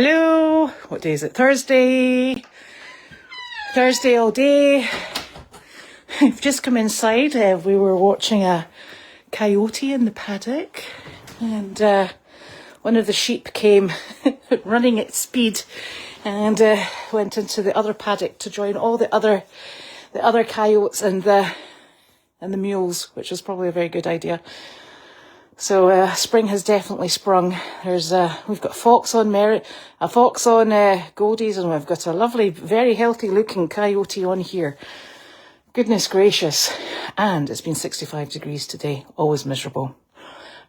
Hello, what day is it? Thursday all day. I've just come inside. We were watching a coyote in the paddock, and one of the sheep came running at speed and went into the other paddock to join all the other coyotes and the mules, which was probably a very good idea. So spring has definitely sprung. There's we've got a fox on Goldies, and we've got a lovely, very healthy looking coyote on here. Goodness gracious. And it's been 65 degrees today, always miserable.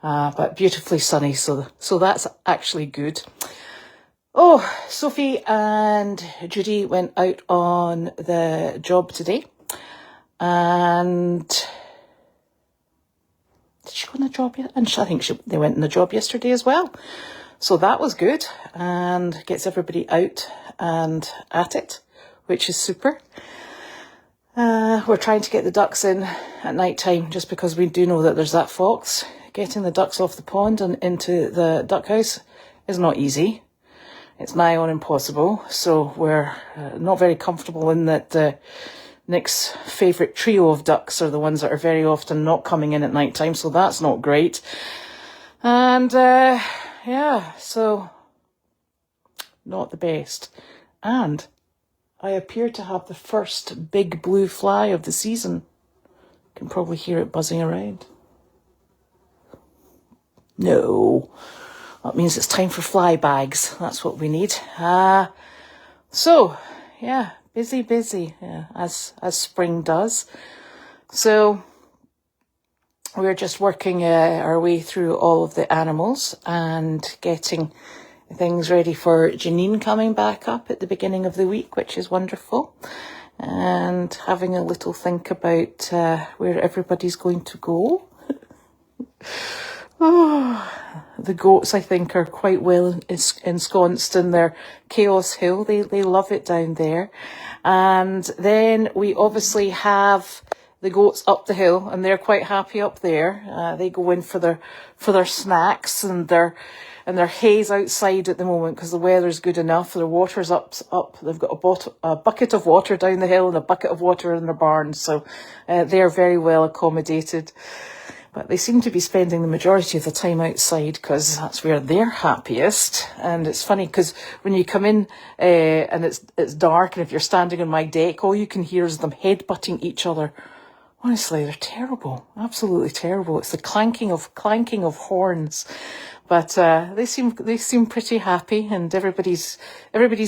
But beautifully sunny, so that's actually good. Oh, Sophie and Judy went out on the job today. And did she go on the job yet? And I think they went on the job yesterday as well. So that was good and gets everybody out and at it, which is super. We're trying to get the ducks in at night time just because we do know that there's that fox. Getting the ducks off the pond and into the duck house is not easy. It's nigh on impossible. So we're not very comfortable in that Nick's favourite trio of ducks are the ones that are very often not coming in at night time, so that's not great. And yeah, so not the best. And I appear to have the first big blue fly of the season. You can probably hear it buzzing around. No, that means it's time for fly bags. That's what we need. So yeah. Busy, yeah, as spring does. So we're just working our way through all of the animals and getting things ready for Janine coming back up at the beginning of the week, which is wonderful. And having a little think about where everybody's going to go. Oh, the goats, I think, are quite well ensconced in their Chaos Hill. They love it down there. And then we obviously have the goats up the hill, and they're quite happy up there. They go in for their snacks and their hay's outside at the moment because the weather's good enough. Their water's up. They've got a bucket of water down the hill and a bucket of water in their barn, so they're very well accommodated. But they seem to be spending the majority of the time outside because that's where they're happiest. And it's funny because when you come in and it's dark, and if you're standing on my deck, all you can hear is them headbutting each other. Honestly, they're terrible, absolutely terrible. It's the clanking of horns. But they seem pretty happy, and everybody's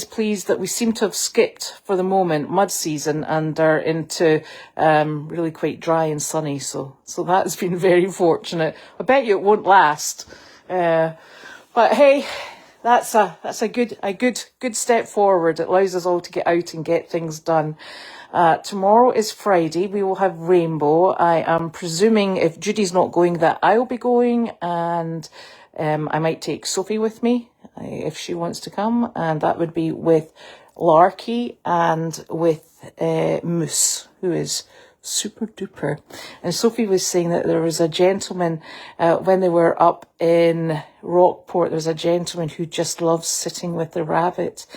pleased that we seem to have skipped for the moment mud season and are into really quite dry and sunny. So that has been very fortunate. I bet you it won't last. But hey, that's a good step forward. It allows us all to get out and get things done. Tomorrow is Friday. We will have Rainbow. I am presuming if Judy's not going that I'll be going, and I might take Sophie with me if she wants to come, and that would be with Larky and with Moose, who is super duper. And Sophie was saying that there was a gentleman when they were up in Rockport. There's a gentleman who just loves sitting with the rabbit.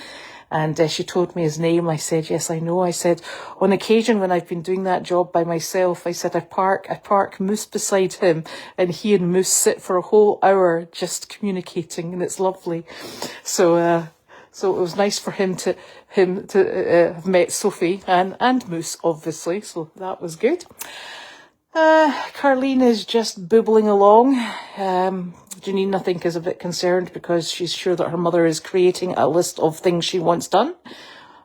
And she told me his name. I said, yes, I know. I said, on occasion when I've been doing that job by myself, I said, I park Moose beside him, and he and Moose sit for a whole hour just communicating, and it's lovely. So it was nice for him to have met Sophie and Moose, obviously. So that was good. Carleen is just boobling along. Janine, I think, is a bit concerned because she's sure that her mother is creating a list of things she wants done.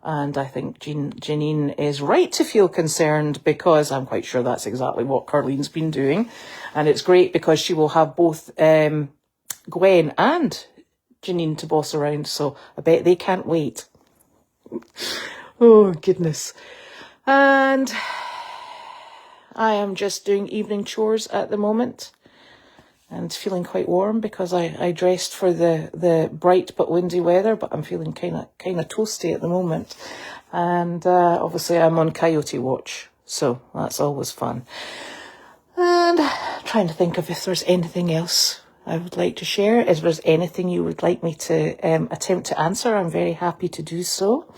And I think Janine is right to feel concerned because I'm quite sure that's exactly what Carleen's been doing. And it's great because she will have both Gwen and Janine to boss around. So I bet they can't wait. Oh, goodness. And I am just doing evening chores at the moment and feeling quite warm because I dressed for the bright but windy weather, but I'm feeling kind of toasty at the moment. And obviously I'm on coyote watch, so that's always fun. And trying to think of if there's anything else I would like to share. If there's anything you would like me to attempt to answer, I'm very happy to do so.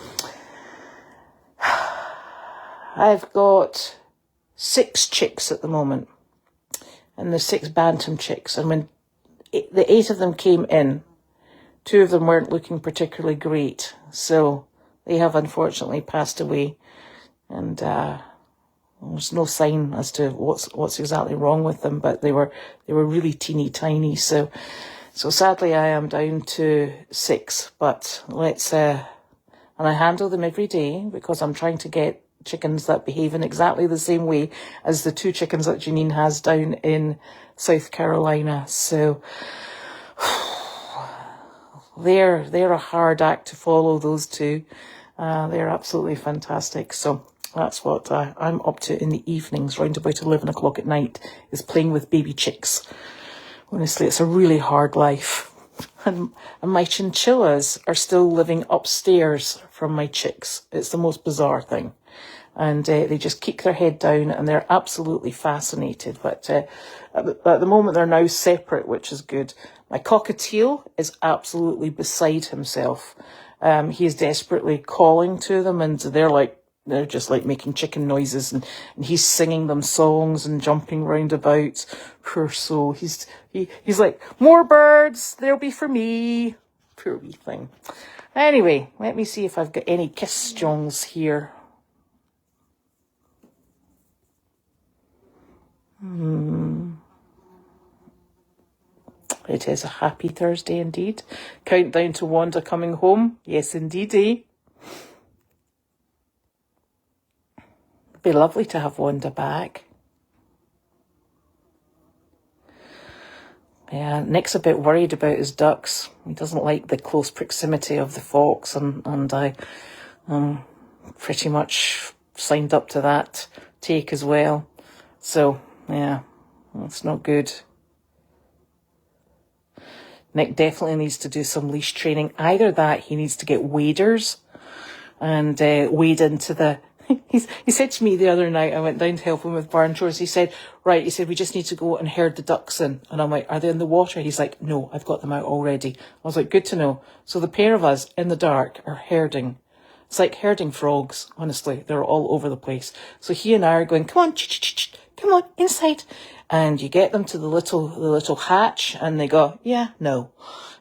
I've got 6 chicks at the moment, and there's 6 bantam chicks. And when the 8 of them came in, 2 of them weren't looking particularly great, so they have unfortunately passed away, and there's no sign as to what's exactly wrong with them, but they were really teeny tiny. So sadly I am down to 6, but let's and I handle them every day because I'm trying to get chickens that behave in exactly the same way as the 2 chickens that Janine has down in South Carolina. So they're a hard act to follow, those 2. They're absolutely fantastic. So that's what I'm up to in the evenings, round about 11 o'clock at night, is playing with baby chicks. Honestly, it's a really hard life. And my chinchillas are still living upstairs from my chicks. It's the most bizarre thing. And they just keep their head down and they're absolutely fascinated. But at the moment, they're now separate, which is good. My cockatiel is absolutely beside himself. He is desperately calling to them, and they're just like making chicken noises, and he's singing them songs and jumping round about. Poor soul. He's like, more birds, they'll be for me. Poor wee thing. Anyway, let me see if I've got any questions here. It is a happy Thursday indeed. Countdown to Wanda coming home. Yes, indeedy. It'd be lovely to have Wanda back. Yeah, Nick's a bit worried about his ducks. He doesn't like the close proximity of the fox, and I pretty much signed up to that take as well. So, yeah, that's not good. Nick definitely needs to do some leash training. Either that, he needs to get waders and wade into the... He said to me the other night, I went down to help him with barn chores. He said, we just need to go and herd the ducks in. And I'm like, are they in the water? He's like, no, I've got them out already. I was like, good to know. So the pair of us in the dark are herding. It's like herding frogs, honestly. They're all over the place. So he and I are going, come on, come on, inside. And you get them to the little hatch, and they go, yeah, no.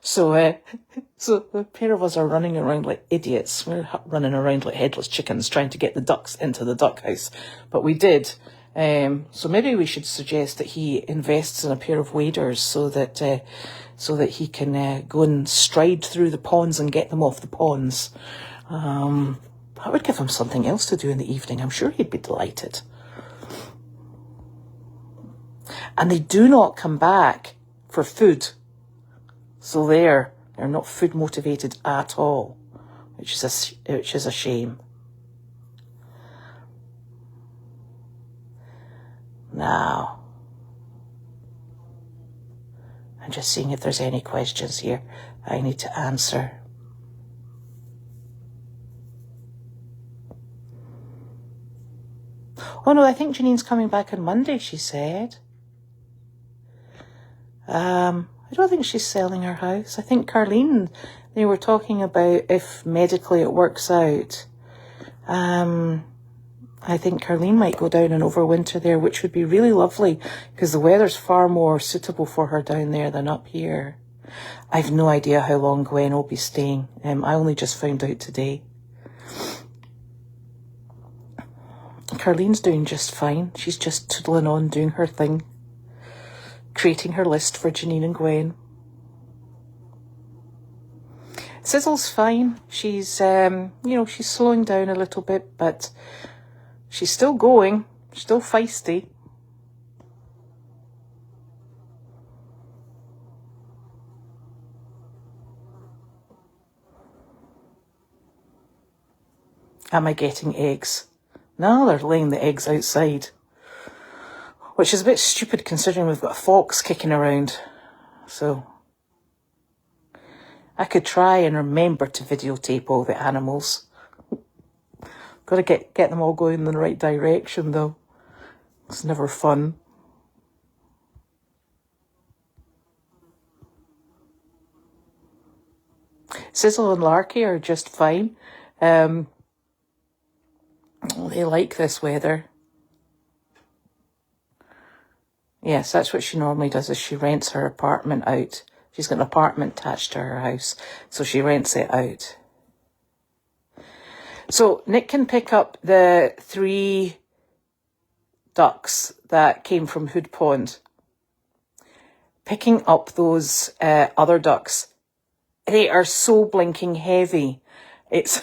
So the pair of us are running around like idiots. We're running around like headless chickens trying to get the ducks into the duck house. But we did. So maybe we should suggest that he invests in a pair of waders so that he can go and stride through the ponds and get them off the ponds. I would give him something else to do in the evening. I'm sure he'd be delighted. And they do not come back for food. So they're not food motivated at all, which is a shame. Now, I'm just seeing if there's any questions here I need to answer. Oh no, I think Janine's coming back on Monday, she said. I don't think she's selling her house. I think Carlene, they were talking about if medically it works out. I think Carlene might go down and overwinter there, which would be really lovely because the weather's far more suitable for her down there than up here. I've no idea how long Gwen will be staying. I only just found out today. Carlene's doing just fine. She's just toodling on, doing her thing, creating her list for Janine and Gwen. Sizzle's fine. She's, she's slowing down a little bit, but she's still going, still feisty. Am I getting eggs? No, they're laying the eggs outside. Which is a bit stupid considering we've got a fox kicking around. So I could try and remember to videotape all the animals. Got to get them all going in the right direction though. It's never fun. Sizzle and Larky are just fine. They like this weather. Yes, that's what she normally does, is she rents her apartment out. She's got an apartment attached to her house, so she rents it out. So Nick can pick up the 3 ducks that came from Hood Pond. Picking up those other ducks, they are so blinking heavy. It's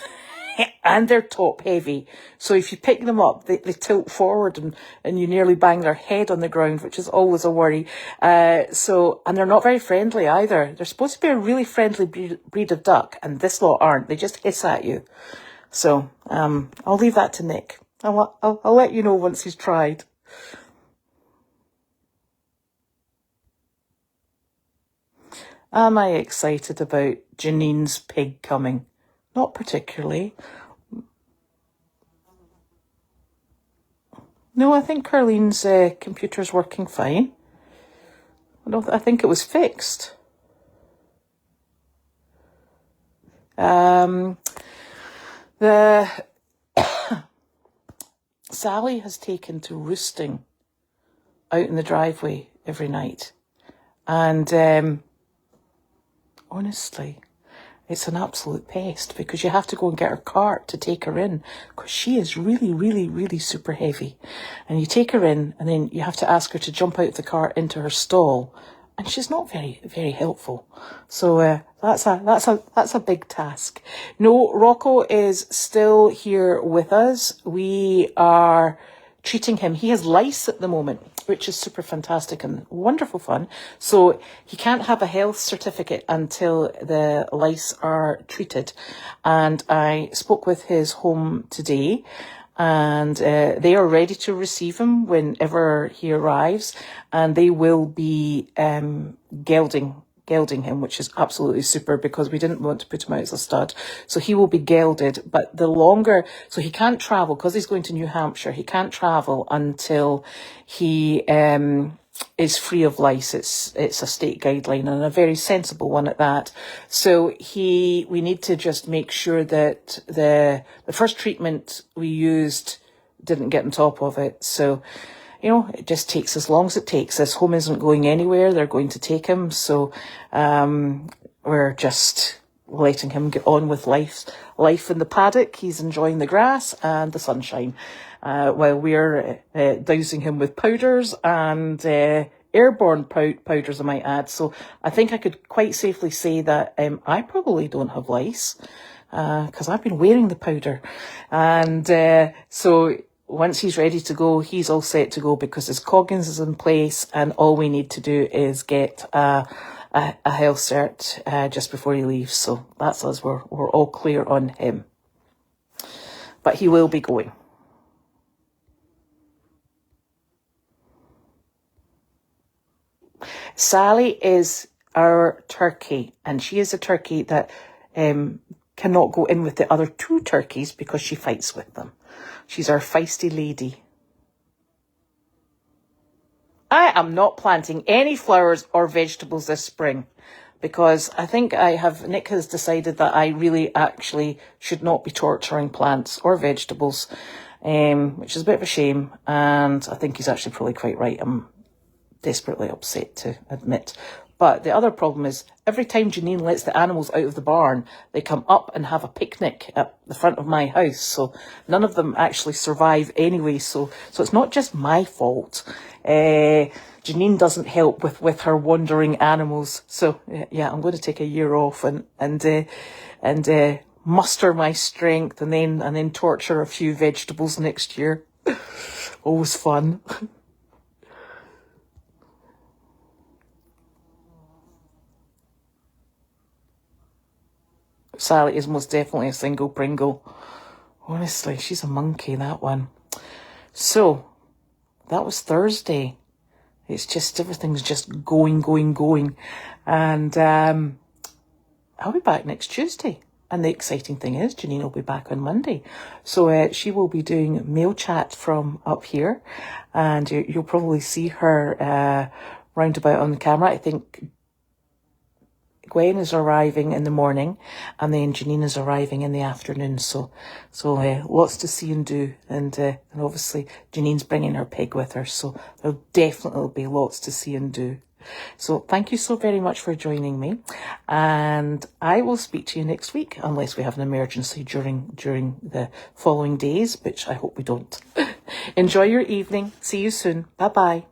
and they're top heavy. So if you pick them up, they tilt forward and you nearly bang their head on the ground, which is always a worry. And they're not very friendly either. They're supposed to be a really friendly breed of duck, and this lot aren't. They just hiss at you. So I'll leave that to Nick. I'll let you know once he's tried. Am I excited about Janine's pig coming? Not particularly. No, I think Carlene's computer's working fine. I think it was fixed. Sally has taken to roosting out in the driveway every night. And honestly, it's an absolute pest because you have to go and get her cart to take her in because she is really, really, really super heavy. And you take her in and then you have to ask her to jump out of the cart into her stall. And she's not very, very helpful. So that's a big task. No, Rocco is still here with us. We are treating him. He has lice at the moment, which is super fantastic and wonderful fun. So he can't have a health certificate until the lice are treated. And I spoke with his home today, and they are ready to receive him whenever he arrives, and they will be gelding him, which is absolutely super because we didn't want to put him out as a stud. So he will be gelded, but so he can't travel because he's going to New Hampshire. He can't travel until he is free of lice. It's a state guideline and a very sensible one at that. So we need to just make sure that the first treatment we used didn't get on top of it. So, it just takes as long as it takes. This home isn't going anywhere. They're going to take him. So, we're just letting him get on with life in the paddock. He's enjoying the grass and the sunshine, while we're dousing him with powders and airborne powders, I might add. So I think I could quite safely say that I probably don't have lice because I've been wearing the powder. And so once he's ready to go, he's all set to go because his Coggins is in place, and all we need to do is get a health cert just before he leaves. So that's us. We're all clear on him. But he will be going. Sally is our turkey, and she is a turkey that cannot go in with the other 2 turkeys because she fights with them. She's our feisty lady. I am not planting any flowers or vegetables this spring because I think Nick has decided that I really actually should not be torturing plants or vegetables, which is a bit of a shame. And I think he's actually probably quite right. I'm desperately upset to admit. But the other problem is every time Janine lets the animals out of the barn, they come up and have a picnic at the front of my house. So none of them actually survive anyway. So it's not just my fault. Janine doesn't help with her wandering animals. So yeah, I'm going to take a year off and muster my strength and then torture a few vegetables next year. Always fun. Sally is most definitely a single Pringle. Honestly, she's a monkey, that one. So, that was Thursday. It's just, everything's just going. And I'll be back next Tuesday. And the exciting thing is, Janine will be back on Monday. So she will be doing mail chat from up here. And you'll probably see her roundabout on the camera. I think Gwen is arriving in the morning, and then Janine is arriving in the afternoon. So lots to see and do, and obviously Janine's bringing her pig with her, so there'll definitely be lots to see and do. So thank you so very much for joining me, and I will speak to you next week, unless we have an emergency during the following days, which I hope we don't. Enjoy your evening. See you soon. Bye bye.